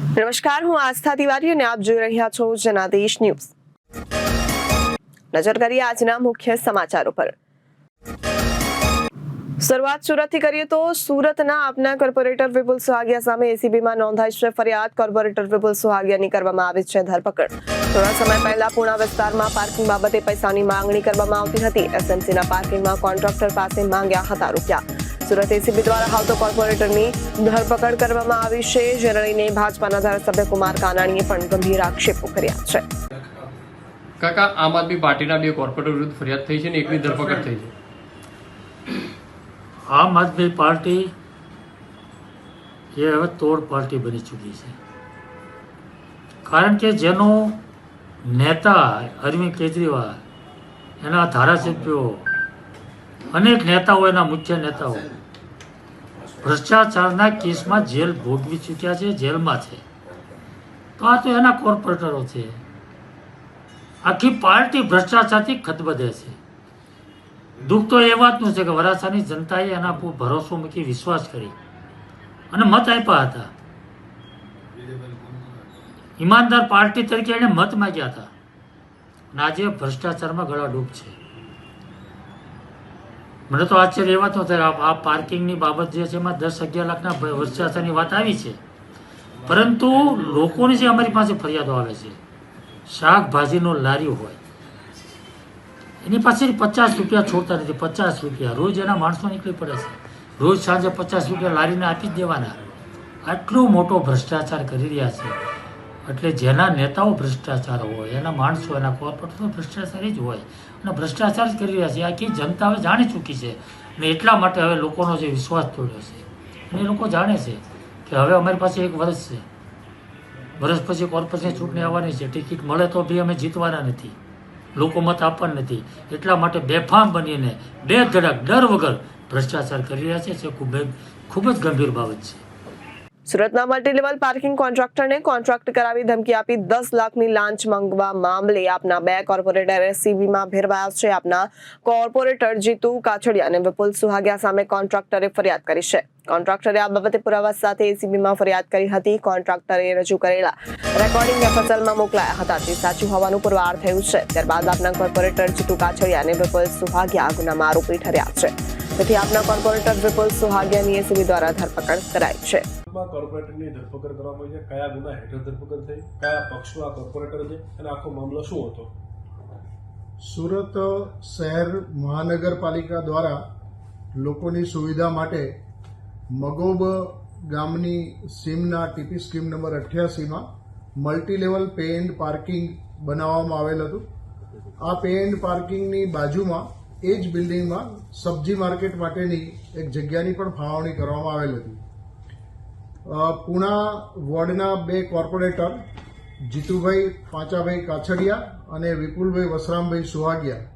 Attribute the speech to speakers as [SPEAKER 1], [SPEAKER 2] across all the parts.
[SPEAKER 1] નમસ્કાર, હું આસ્થા તિવારી અને આપ જોઈ રહ્યા છો જનાદેશ ન્યૂઝ। નજર કરીએ આજના મુખ્ય સમાચારો પર। શરૂઆત સુરતથી કરીએ તો સુરતના આપના કોર્પોરેટર વિપુલ સુહાગિયા સામે એસીબીમાં નોંધાઈ છે ફરિયાદ। કોર્પોરેટર વિપુલ સુહાગિયાની કરવામાં આવી છે ધરપકડ। થોડા સમય પહેલા પુણા વિસ્તારમાં પાર્કિંગ બાબતે પૈસાની માંગણી કરવામાં આવતી હતી। એસએમસીના પાર્કિંગમાં કોન્ટ્રાક્ટર પાસે માંગ્યા હતા રૂપિયા। સુરત એસીબી દ્વારા હાલ તો કોર્પોરેટરની ધરપકડ કરવામાં આવી છે, જેને લઈને ભાજપાના ધારાસભ્ય કુમાર કાનાણીએ પણ ગંભીર આક્ષેપો કર્યા છે।
[SPEAKER 2] કાકા, આમ આદમી પાર્ટીના બે કોર્પોરેટર વિરુદ્ધ ફરિયાદ થઈ છે ને એકની ધરપકડ થઈ છે।
[SPEAKER 3] આમ આદમી પાર્ટી એ હવે તોડ પાર્ટી બની ચૂકી છે, કારણ કે જેનો નેતા અરવિંદ કેજરીવાલ, એના ધારાસભ્યો, અનેક નેતાઓ, એના મુખ્ય નેતાઓ ભ્રષ્ટાચારના કેસમાં જેલ ભોગવી ચૂક્યા છે, જેલમાં છે। તો આ તો એના કોર્પોરેટરો છે। આખી પાર્ટી ભ્રષ્ટાચારથી ખતબદે છે। દુઃખ તો એ વાતનું છે કે વરાછાની જનતાએ એના પર ભરોસો મૂકી વિશ્વાસ કરી અને મત આપ્યા હતા। ઈમાનદાર પાર્ટી તરીકે એને મત માંગ્યા હતા અને આજે ભ્રષ્ટાચારમાં ગળાડૂબ છે। મને તો આશ્ચર્ય એ વાત ન થાય, આ પાર્કિંગની બાબત જે છે એમાં 10-11 લાખના ભ્રષ્ટાચારની વાત આવી છે, પરંતુ લોકોની જે અમારી પાસે ફરિયાદો આવે છે, શાકભાજીનો લારી હોય એની પાસે 50 રૂપિયા છોડતા નથી। 50 રૂપિયા રોજ એના માણસો નીકળી પડે છે, રોજ સાંજે 50 રૂપિયા લારીને આપી જ દેવાના। આટલો મોટો ભ્રષ્ટાચાર કરી રહ્યા છે, એટલે જેના નેતાઓ ભ્રષ્ટાચાર હોય, એના માણસો, એના કોર્પોરેટરો ભ્રષ્ટાચારી જ હોય અને ભ્રષ્ટાચાર જ કરી રહ્યા છે। આખી જનતા હવે જાણી ચૂકી છે અને એટલા માટે હવે લોકોનો જે વિશ્વાસ તોડ્યો છે અને એ લોકો જાણે છે કે હવે અમારી પાસે 1 વર્ષ છે, વર્ષ પછી કોર્પોરેશન ચૂંટણી આવવાની છે, ટિકિટ મળે તો બી અમે જીતવાના નથી, લોકો મત આપવાના નથી, એટલા માટે બેફામ બનીને બેધડક ડર વગર ભ્રષ્ટાચાર કરી રહ્યા છે। ખૂબ જ ગંભીર બાબત છે।
[SPEAKER 1] સુરતના મલ્ટી લેવલ પાર્કિંગ કોન્ટ્રાક્ટરને કોન્ટ્રાક્ટ કરાવી ધમકી આપી 10 લાખની લાંચ માંગવા મામલે આપના 2 કોર્પોરેટર એસીબીમાં ભેરવાયા છે। આપના કોર્પોરેટર જીતુ કાછડિયા અને વિપુલ સુહાગિયા સામે કોન્ટ્રાક્ટરે ફરિયાદ કરી છે। કોન્ટ્રાક્ટરે આ બાબતે પુરાવા સાથે એસીબીમાં ફરિયાદ કરી હતી। કોન્ટ્રાક્ટરે રજૂ કરેલા રેકોર્ડિંગ એફએસએલમાં મોકલાયા હતા, તે સાચું હોવાનું પુરવાર થયું છે। ત્યારબાદ આપના કોર્પોરેટર જીતુ કાછડિયા અને વિપુલ સુહાગિયા ગુનામાં આરોપી ઠર્યા છે, તેથી આપના કોર્પોરેટર વિપુલ સુહાગિયાની એસીબી દ્વારા ધરપકડ કરાઈ છે।
[SPEAKER 4] કોર્પોરેટરની ધરપકડ કરવામાં આવી છે, કયા ગુના હેઠળ ધરપકડ થઈ, કયા પક્ષનો આ કોર્પોરેટર છે અને આખો મામલો શું હતો?
[SPEAKER 5] સુરત શહેર મહાનગરપાલિકા દ્વારા લોકોની સુવિધા માટે મગોબ ગામની સીમના ટીપી સ્કીમ નંબર 88માં multi level pay and parking બનાવવામાં આવેલ હતું। આ પે એન્ડ પાર્કિંગની બાજુમાં એ જ બિલ્ડિંગમાં સબ્જી માર્કેટ માટેની એક જગ્યાની પણ ફાળવણી કરવામાં આવેલ હતી। પુણા વોર્ડના 2 કોર્પોરેટર જીતુભાઈ પાંચાભાઈ કાછડિયા અને વિપુલભાઈ વસરામભાઈ સુહાગિયા,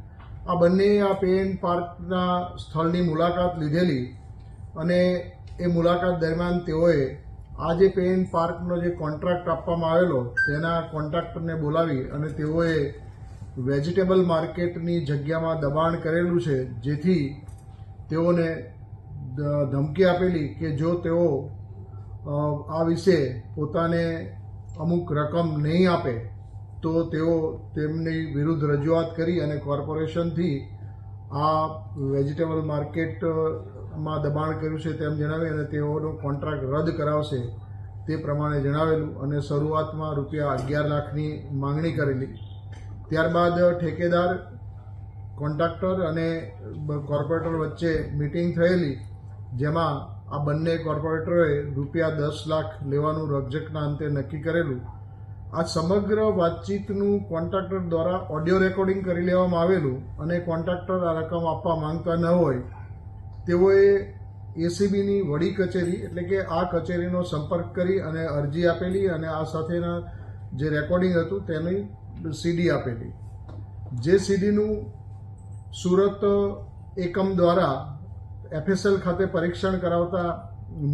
[SPEAKER 5] આ બંને આ પે એન્ડ પાર્કના સ્થળની મુલાકાત લીધેલી અને એ મુલાકાત દરમિયાન તેઓએ આ જે પે એન્ડ પાર્કનો જે કોન્ટ્રાક્ટ આપવામાં આવેલો તેના કોન્ટ્રાક્ટરને બોલાવી અને તેઓએ વેજીટેબલ માર્કેટની જગ્યામાં દબાણ કરેલું છે, જેથી તેઓને ધમકી આપેલી કે જો તેઓ આ વિશે પોતાને અમુક રકમ નહીં આપે તો તેઓ તેમની વિરુદ્ધ રજૂઆત કરી અને કોર્પોરેશનથી આ વેજીટેબલ માર્કેટમાં દબાણ કર્યું છે તેમ જણાવી અને તેઓનો કોન્ટ્રાક્ટ રદ કરાવશે તે પ્રમાણે જણાવેલું અને શરૂઆતમાં રૂપિયા 11 લાખની માંગણી કરેલી। ત્યારબાદ ઠેકેદાર, કોન્ટ્રાક્ટર અને કોર્પોરેટર વચ્ચે મિટિંગ થયેલી, જેમાં આ બંને કોર્પોરેટરોએ રૂપિયા 10 લાખ લેવાનું રકઝકના અંતે નક્કી કરેલું। આ સમગ્ર વાતચીતનું કોન્ટ્રાક્ટર દ્વારા ઓડિયો રેકોર્ડિંગ કરી લેવામાં આવેલું અને કોન્ટ્રાક્ટર આ રકમ આપવા માંગતા ન હોય તેઓએ એસીબીની વડી કચેરી એટલે કે આ કચેરીનો સંપર્ક કરી અને અરજી આપેલી અને આ સાથેના જે રેકોર્ડિંગ હતું તેની સીડી આપેલી। જે સીડીનું સુરત એકમ દ્વારા એફએસએલ ખાતે પરીક્ષણ કરાવતા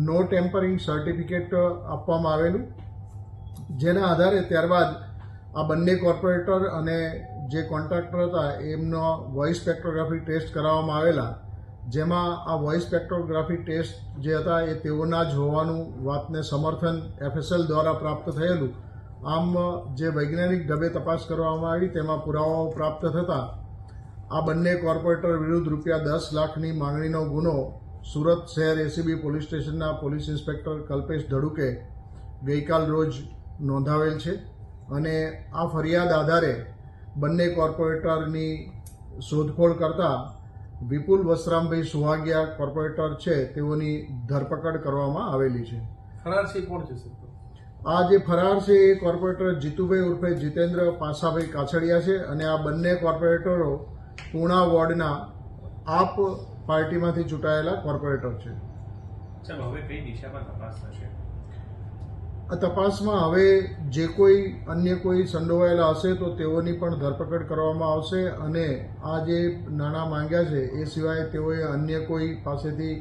[SPEAKER 5] નો ટેમ્પરિંગ સર્ટિફિકેટ આપવામાં આવેલું, જેના આધારે ત્યારબાદ આ બંને કોર્પોરેટર અને જે કોન્ટ્રાક્ટર હતા એમનો વોઇસ સ્પેક્ટ્રોગ્રાફી ટેસ્ટ કરાવવામાં આવેલા જેમાં આ વોઇસ સ્પેક્ટ્રોગ્રાફી ટેસ્ટ જે હતા એ તેઓના જ હોવાનું વાતને સમર્થન FSL દ્વારા પ્રાપ્ત થયેલું. આમ જે વૈજ્ઞાનિક ઢબે તપાસ કરવામાં આવી તેમાં પુરાવાઓ પ્રાપ્ત થતાં આ બંને કોર્પોરેટર વિરુદ્ધ ₹10 લાખની માંગણીનો ગુનો સુરત શહેર ACB પોલીસ સ્ટેશનના પોલીસ ઇન્સ્પેક્ટર કલ્પેશ ધડુકે ગઈકાલ રોજ નોંધાવેલ છે અને આ ફરિયાદ આધારે બંને કોર્પોરેટરની શોધખોળ કરતા વિપુલ વસરામભાઈ સુહાગિયા કોર્પોરેટર છે તેઓની ધરપકડ કરવામાં આવેલી છે.
[SPEAKER 4] ફરારસી કોણ છે સર?
[SPEAKER 5] આ જે ફરાર છે એ કોર્પોરેટર જીતુભાઈ ઉર્ફે જીતેન્દ્ર પાસાભાઈ કાછડિયા છે અને આ બંને કોર્પોરેટરો પૂર્ણા વોર્ડના આપ પાર્ટીમાંથી ચૂંટાયેલા કોર્પોરેટર છે.
[SPEAKER 6] સાહેબ, હવે કઈ દિશામાં તપાસ થશે?
[SPEAKER 5] આ તપાસમાં હવે જે કોઈ અન્ય કોઈ સંડોવાયેલા હશે તો તેઓની પણ ધરપકડ કરવામાં આવશે અને આ જે નાણાં માંગ્યા છે એ સિવાય તેઓએ અન્ય કોઈ પાસેથી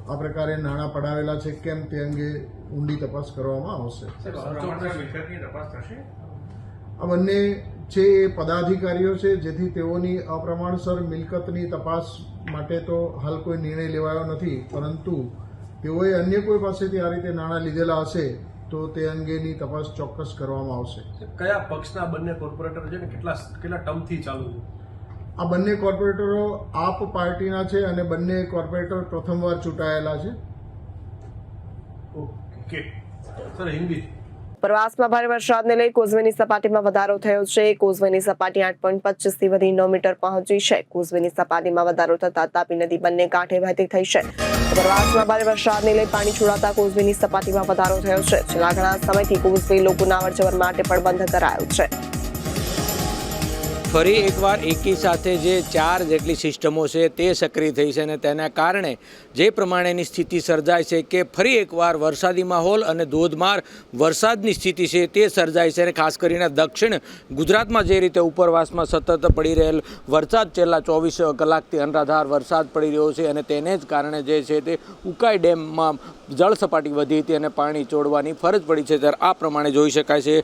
[SPEAKER 5] આ પ્રકારે નાણાં પડાવેલા છે કેમ તે અંગે ઊંડી તપાસ કરવામાં આવશે.
[SPEAKER 6] મિલકતની તપાસ થશે?
[SPEAKER 5] આ બંને છે એ પદાધિકારીઓ છે જેથી તેઓની અપ્રમાણસર મિલકતની તપાસ માટે તો હાલ કોઈ નિર્ણય લેવાયો નથી, પરંતુ તેઓએ અન્ય કોઈ પાસેથી આ રીતે નાણાં લીધેલા હશે તો તે અંગેની તપાસ ચોક્કસ કરવામાં આવશે.
[SPEAKER 4] કયા પક્ષના બંને કોર્પોરેટર છે ને કેટલા ટર્મથી ચાલુ છે?
[SPEAKER 5] આ બંને કોર્પોરેટરો આપ પાર્ટીના છે અને બંને કોર્પોરેટર પ્રથમવાર ચૂંટાયેલા છે.
[SPEAKER 4] Okay sir, Hindi.
[SPEAKER 1] ઉપરવાસમાં ભારે વરસાદને લઈ કોઝવેની સપાટીમાં વધારો થયો છે. કોઝવેની સપાટી 8.25 થી વધી 9 મીટર પહોંચી છે. કોઝવેની સપાટીમાં વધારો થતા તાપી નદી બંને કાંઠે વહેતી થઈ છે. ઉપરવાસમાં ભારે વરસાદને લઈ પાણી છોડાતા કોઝવેની સપાટીમાં વધારો થયો છે. છેલ્લા ઘણા સમયથી કોઝવે લોકોના અવરજવર માટે પણ બંધ કરાયો છે.
[SPEAKER 7] ફરી એકવાર એકી સાથે જે 4 જેટલી સિસ્ટમો છે તે સક્રિય થઈ છે અને તેના કારણે જે પ્રમાણેની સ્થિતિ સર્જાય છે કે ફરી એકવાર વરસાદી માહોલ અને ધોધમાર વરસાદની સ્થિતિ છે તે સર્જાય છે અને ખાસ કરીને દક્ષિણ ગુજરાતમાં જે રીતે ઉપરવાસમાં સતત પડી રહેલ વરસાદ છેલ્લા 24 કલાકથી અનરાધાર વરસાદ પડી રહ્યો છે અને તેને જ કારણે જે છે તે ઉકાઈ ડેમમાં જળ સપાટી વધી હતી અને પાણી છોડવાની ફરજ પડી છે. ત્યારે આ પ્રમાણે જોઈ શકાય છે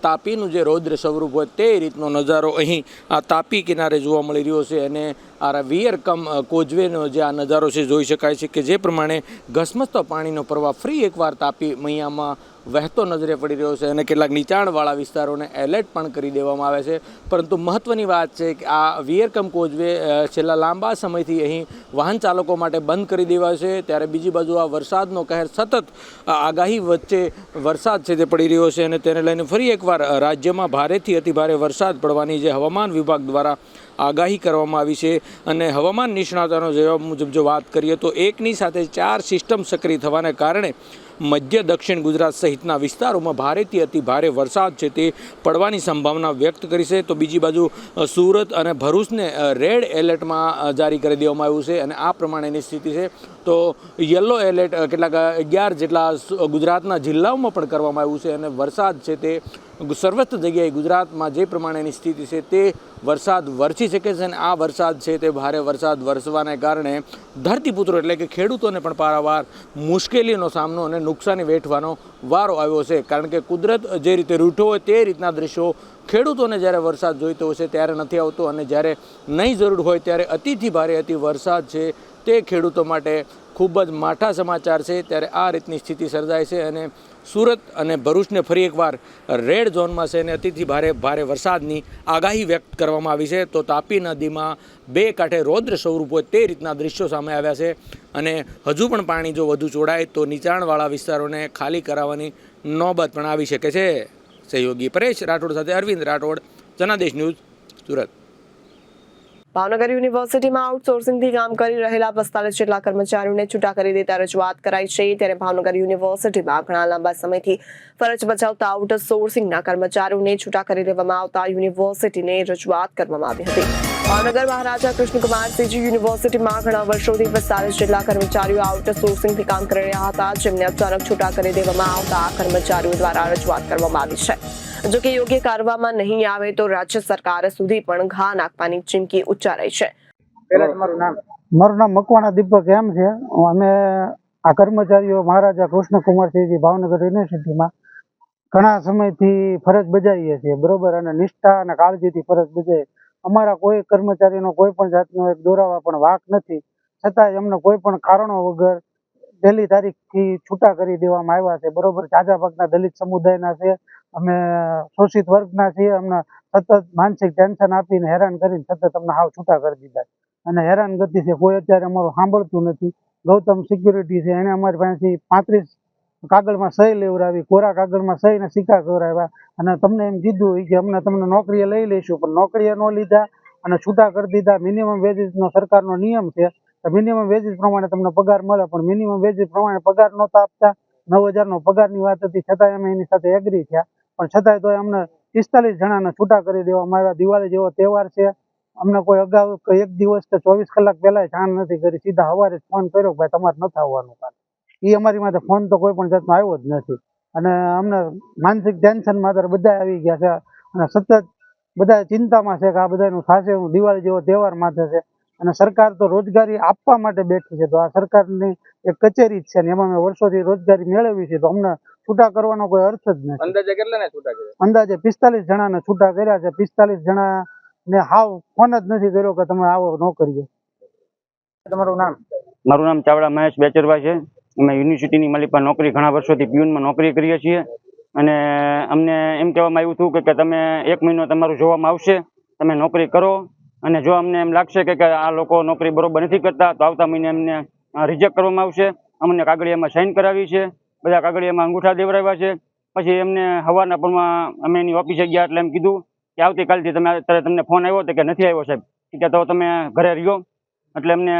[SPEAKER 7] તાપીનું જે રૌદ્ર સ્વરૂપ હોય તે રીતનો નજારો અહીં આ તાપી કિનારે જોવા મળી રહ્યો છે અને આ વિયર કમ કોઝવેનો જે આ નજારો છે જોઈ શકાય છે કે જે પ્રમાણે ઘસમસતો પાણીનો પ્રવાહ ફરી એકવાર તાપી મૈયામાં વહેતો નજરે પડી રહ્યો છે અને કેટલાક નીચાણવાળા વિસ્તારોને એલર્ટ પણ કરી દેવામાં આવે છે. પરંતુ મહત્ત્વની વાત છે કે આ વિયર કમ કોઝવે છેલ્લા લાંબા સમયથી અહીં વાહન ચાલકો માટે બંધ કરી દેવાયો છે. ત્યારે બીજી બાજુ આ વરસાદનો કહેર સતત આગાહી વચ્ચે વરસાદ છે તે પડી રહ્યો છે અને તેને લઈને ફરી એકવાર રાજ્યમાં ભારેથી અતિભારે વરસાદ પડવાની જે હવામાન વિભાગ દ્વારા આગાહી કરવામાં આવી છે અને હવામાન નિષ્ણાતોનો જવાબ મુજબ જો વાત કરીએ તો એકની સાથે 4 સિસ્ટમ સક્રિય થવાને કારણે મધ્ય દક્ષિણ ગુજરાત સહિતના વિસ્તારોમાં ભારેથી અતિ ભારે વરસાદ છે તે પડવાની સંભાવના વ્યક્ત કરી છે. તો બીજી બાજુ સુરત અને ભરૂચને રેડ એલર્ટમાં જારી કરી દેવામાં આવ્યું છે અને આ પ્રમાણેની સ્થિતિ છે. તો યલો એલર્ટ કેટલાક 11 જેટલા ગુજરાતના જિલ્લાઓમાં પણ કરવામાં આવ્યું છે અને વરસાદ છે તે સર્વત્ર જગ્યાએ ગુજરાતમાં જે પ્રમાણેની સ્થિતિ છે તે વરસાદ વરસી શકે છે અને આ વરસાદ છે તે ભારે વરસાદ વરસવાને કારણે ધરતીપુત્રો એટલે કે ખેડૂતોને પણ પારાવાર મુશ્કેલીનો સામનો અને નુકસાની વેઠવાનો વારો આવ્યો છે. કારણ કે કુદરત જે રીતે રૂઠો હોય તે રીતના દ્રશ્યો ખેડૂતોને જ્યારે વરસાદ જોઈતો હોય છે ત્યારે નથી આવતો અને જ્યારે નહીં જરૂર હોય ત્યારે અતિથી ભારે અતિ વરસાદ છે તે ખેડૂતો માટે ખૂબ જ માઠા સમાચાર છે. ત્યારે આ રીતની સ્થિતિ સર્જાય છે અને સુરત અને ભરૂચને ફરી એકવાર રેડ ઝોનમાં છે અને અતિથી ભારે વરસાદની આગાહી વ્યક્ત કરવામાં આવી છે. તો તાપી નદીમાં 2 કાંઠે રૌદ્ર સ્વરૂપ હોય તે રીતના દ્રશ્યો સામે આવ્યા છે અને હજુ પણ પાણી જો વધુ છોડાય તો નીચાણવાળા વિસ્તારોને ખાલી કરાવવાની નોબત પણ આવી શકે છે. સહયોગી પરેશ રાઠોડ સાથે અરવિંદ રાઠોડ, જનાદેશ ન્યૂઝ, સુરત.
[SPEAKER 1] ભાવનગર યુનિવર્સિટીમાં આઉટસોર્સિંગથી કામ કરી રહેલા 45 જેટલા કર્મચારીઓને છૂટા કરી દેતા રજૂઆત કરાઈ છે. ત્યારે ભાવનગર યુનિવર્સિટીમાં ઘણા લાંબા સમયથી ફરજ બજાવતા આઉટસોર્સિંગના કર્મચારીઓને છૂટા કરી દેવામાં આવતા યુનિવર્સિટીને રજૂઆત કરવામાં આવી હતી. ભાવનગર મહારાજા કૃષ્ણકુમારસિંહજી યુનિવર્સિટીમાં ઘણા વર્ષોથી 45 જેટલા કર્મચારીઓ આઉટસોર્સિંગથી કામ કરી રહ્યા હતા, જેમને અચાનક છૂટા કરી દેવામાં આવતા કર્મચારીઓ દ્વારા રજૂઆત કરવામાં આવી છે. જો કે યોગ્ય કરવામાં નહીં આવે તો રાજ્ય સરકાર સુધી પણ ઘા નાખવાની ચીમકી ઉચ્ચારાઈ છે.
[SPEAKER 8] મારું નામ મકવાણા દીપક એમ છે. અમે આ કર્મચારીઓ મહારાજા કૃષ્ણકુમારસિંહજી ભાવનગર યુનિવર્સિટીમાં ઘણા સમયથી ફરજ બજાવીએ છીએ, બરોબર, અને નિષ્ઠા અને કાળજીથી ફરજ બજાવીએ. અમારા કોઈ કર્મચારીનો કોઈ પણ જાતનો એક દોરાવા પણ વાંક નથી છતાંય અમને કોઈ પણ કારણો વગર 1 તારીખથી છૂટા કરી દેવામાં આવ્યા છે. બરોબર, જાજા ભાગના દલિત સમુદાયના છે, અમે શોષિત વર્ગના છીએ. અમને સતત માનસિક ટેન્શન આપીને હેરાન કરીને સતત અમને હાવ છૂટા કરી દીધા અને હેરાનગતિ છે. કોઈ અત્યારે અમારું સાંભળતું નથી. ગૌતમ સિક્યુરિટી છે, એને અમારી પાસેથી 35 કાગળમાં સહી લેવડાવી, કોરા કાગળમાં સહી ને સિક્કા કરાવ્યા અને તમને એમ કીધું કે અમને તમને નોકરીએ લઈ લઈશું, પણ નોકરીએ ન લીધા અને છૂટા કરી દીધા. મિનિમમ વેજીસનો સરકારનો નિયમ છે, મિનિમમ વેજીસ પ્રમાણે તમને પગાર મળે, પણ મિનિમમ વેજીસ પ્રમાણે પગાર નહોતા આપતા. 9,000નો પગારની વાત હતી, છતાંય અમે એની સાથે એગ્રી થયા, પણ છતાંય તો અમને 45 જણાને છૂટા કરી દેવામાં આવ્યા. દિવાળી જેવો તહેવાર છે, અમને કોઈ અગાઉ 1 દિવસ કે 24 કલાક પહેલા જાણ નથી કરી. સીધા સવારે જ ફોન કર્યો કે ભાઈ તમારે નથી આવવાનું કાલે. એ અમારી માથે ફોન તો કોઈ પણ જાતનો આવ્યો જ નથી અને અમને માનસિક ટેન્શનમાં અત્યારે બધા આવી ગયા છે અને સતત બધા ચિંતામાં છે કે આ બધાનું થશે. દિવાળી જેવો તહેવાર માથે છે અને સરકાર તો રોજગારી આપવા માટે બેઠી છે, તો આ સરકારની એક કચેરી જ છે ને એમાં મેં વર્ષોથી રોજગારી મેળવી છે, તો અમને છૂટા કરવાનો કોઈ અર્થ જ નથી.
[SPEAKER 7] અંદાજે કેટલાને છૂટા કર્યા?
[SPEAKER 8] અંદાજે 45 જણાને છૂટા કર્યા છે. 45 જણાને હાવ ફોન જ નથી કર્યો કે તમે આવો નોકરીએ. તમારું નામ?
[SPEAKER 9] મારું નામ ચાવડા મહેશ બેચરભાઈ છે. અમે યુનિવર્સિટીની માલિકમાં નોકરી ઘણા વર્ષોથી પ્યુનમાં નોકરી કરીએ છીએ અને અમને એમ કહેવામાં આવ્યું હતું કે તમે 1 મહિનો તમારું જોવામાં આવશે, તમે નોકરી કરો અને જો અમને એમ લાગશે કે આ લોકો નોકરી બરોબર નથી કરતા તો આવતા મહિને અમને રિજેક્ટ કરવામાં આવશે. અમને કાગળિયામાં સાઇન કરાવી છે, બધા કાગળિયામાં અંગૂઠા દેવડાવ્યા છે. પછી એમને સવારના પરમાં અમે એની ઓફિસે ગયા એટલે એમ કીધું કે આવતીકાલથી તમને ફોન આવ્યો હતો કે નથી આવ્યો સાહેબ, કે તો તમે ઘરે રહ્યો. એટલે એમને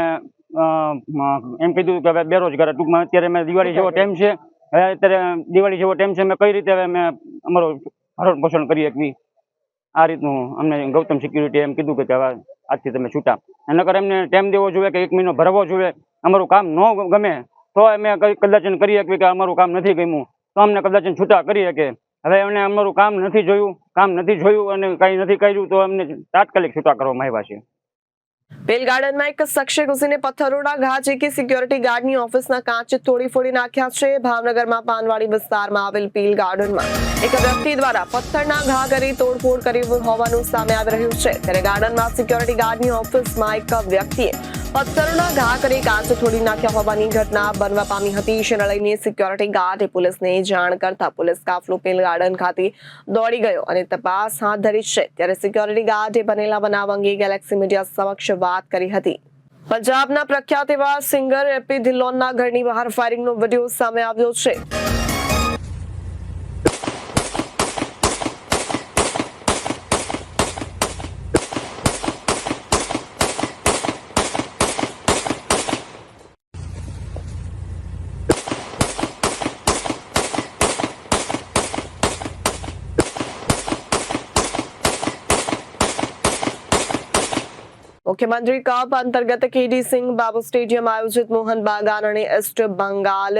[SPEAKER 9] એમ કીધું કે હવે બેરોજગાર, ટૂંકમાં અત્યારે અમે દિવાળી જેવો ટાઈમ છે, હવે અત્યારે દિવાળી જેવો ટાઈમ છે, અમે કઈ રીતે હવે અમે અમારું ભરણ પોષણ કરી શકીએ. આ રીતનું અમને ગૌતમ સિક્યુરિટી એમ કીધું કે હવે આજથી તમે છૂટા. નકર એમને ટાઈમ દેવો જોઈએ કે 1 મહિનો ભરવો જોઈએ. અમારું કામ ન ગમે તો અમે કદાચ કરી શકીએ કે અમારું કામ નથી ગમ્યું તો અમને કદાચ છૂટા કરી શકે. હવે એમને અમારું કામ નથી જોયું અને કંઈ નથી કર્યું તો અમને તાત્કાલિક છૂટા કરવામાં આવ્યા છે.
[SPEAKER 1] પેલ ગાર્ડનમાં એક શખ્સે ઘૂસીને પથ્થરોના ઘા ઝીકી સિક્યોરિટી ગાર્ડની ઓફિસના કાચ તોડી ફોડી નાખ્યા છે. ભાવનગરમાં પાનવાડી વિસ્તારમાં આવેલ પેલ ગાર્ડનમાં એક વ્યક્તિ દ્વારા પથ્થરના ઘા કરી તોડફોડ કરી હોવાનું સામે આવી રહ્યું છે. ત્યારે ગાર્ડનમાં સિક્યોરિટી ગાર્ડની ઓફિસમાં એક વ્યક્તિએ પથ્થરોના ઘા કરી કાચ તોડી નાખ્યા હોવાની ઘટના બનવા પામી હતી. જેને લઈને સિક્યોરિટી ગાર્ડે પોલીસને જાણ કરતા પોલીસ કાફલો પેલ ગાર્ડન ખાતે દોડી ગયો અને તપાસ હાથ ધરી છે. ત્યારે સિક્યોરિટી ગાર્ડે બનેલા બનાવ અંગે ગેલેક્સી મીડિયા સમક્ષ વાત કરી હતી. પંજાબના પ્રખ્યાત એવા સિંગર એપી ધિલોનના ઘરની બહાર ફાયરિંગનો વિડીયો સામે આવ્યો છે. मुख्यमंत्री कप अंतर्गत केडी सिंह बाबू स्टेडियम आयोजित मोहन बागान અને ઈસ્ટ બંગાળ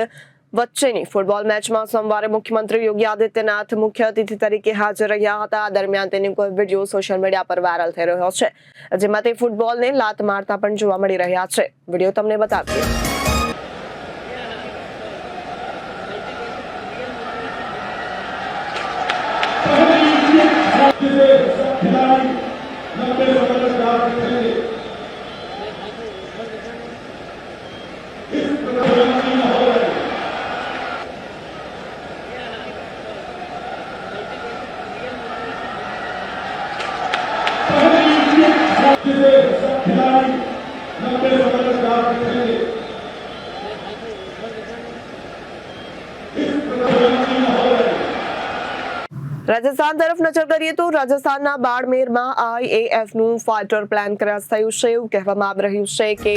[SPEAKER 1] વચ્ચેની ફૂટબોલ મેચમાં સોમવારે મુખ્યમંત્રી યોગી આદિત્યનાથ મુખ્ય અતિથિ તરીકે હાજર રહ્યા હતા. આ દરમિયાન તેનો કોઈ વિડીયો સોશિયલ મીડિયા પર વાયરલ થઈ રહ્યો છે, જેમાં તે ફૂટબોલને લાત મારતા પણ જોવા મળી રહ્યા છે. વિડીયો તમને બતાવીએ. રાજસ્થાન તરફ નજર કરીએ તો રાજસ્થાનના બાડમેરમાં IAFનું ફાઇટર પ્લેન ક્રેશ થયું છે. એવું કહેવામાં આવી રહ્યું છે કે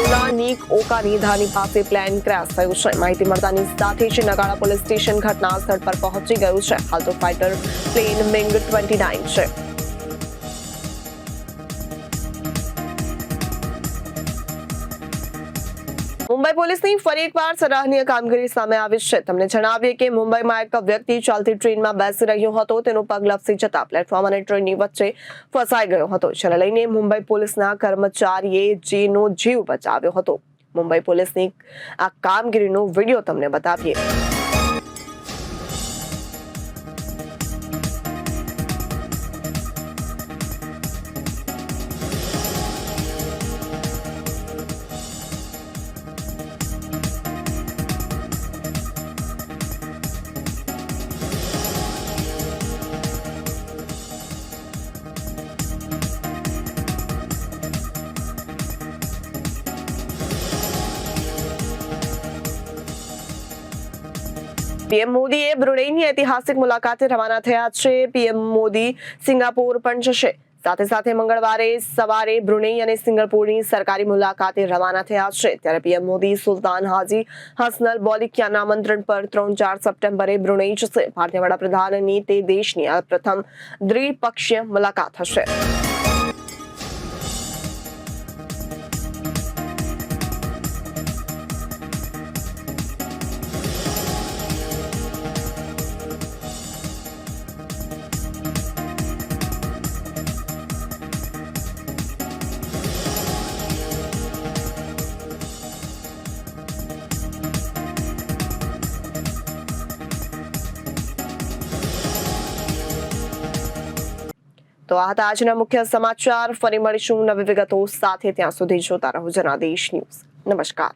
[SPEAKER 1] ઓલાનીક ઓકાની ધાની પાસે પ્લેન ક્રેશ થયું છે. માહિતી મળતાની સાથે જ નગાડા પોલીસ સ્ટેશન ઘટના સ્થળ પર પહોંચી ગયું છે. હાલ તો ફાઇટર પ્લેન MiG-29 છે. મુંબઈ પોલીસની ફરી એકવાર સરાહનીય કામગીરી સામે આવી છે. તમને જણાવીએ કે મુંબઈમાં એક વ્યક્તિ ચાલતી ટ્રેનમાં બેસી રહ્યો હતો. તેનો પગ લપસી જતા પ્લેટફોર્મ અને ટ્રેનની વચ્ચે ફસાઈ ગયો હતો. જેને લઈને મુંબઈ પોલીસના કર્મચારીએ જેનો જીવ બચાવ્યો હતો. મુંબઈ પોલીસની આ કામગીરીનો વિડીયો તમને બતાવીએ. પીએમ મોદીએ બ્રુનેઈની ઐતિહાસિક મુલાકાતે રવાના થયા છે. પીએમ મોદી સિંગાપોર પણ જશે. સાથે સાથે મંગળવારે સવારે બ્રુનેઈ અને સિંગાપોરની સરકારી મુલાકાતે રવાના થયા છે. ત્યારે પીએમ મોદી સુલતાન હાજી હસનલ બોલિકિયાના આમંત્રણ પર 3-4 સપ્ટેમ્બરે બ્રુનેઈ જશે. ભારતીય વડાપ્રધાનની તે દેશની આ પ્રથમ દ્વિપક્ષીય મુલાકાત હશે. તો આ હતા આજના મુખ્ય સમાચાર. ફરી મળીશું નવી વિગતો સાથે. ત્યાં સુધી જોતા રહો જનાદેશ ન્યૂઝ. નમસ્કાર.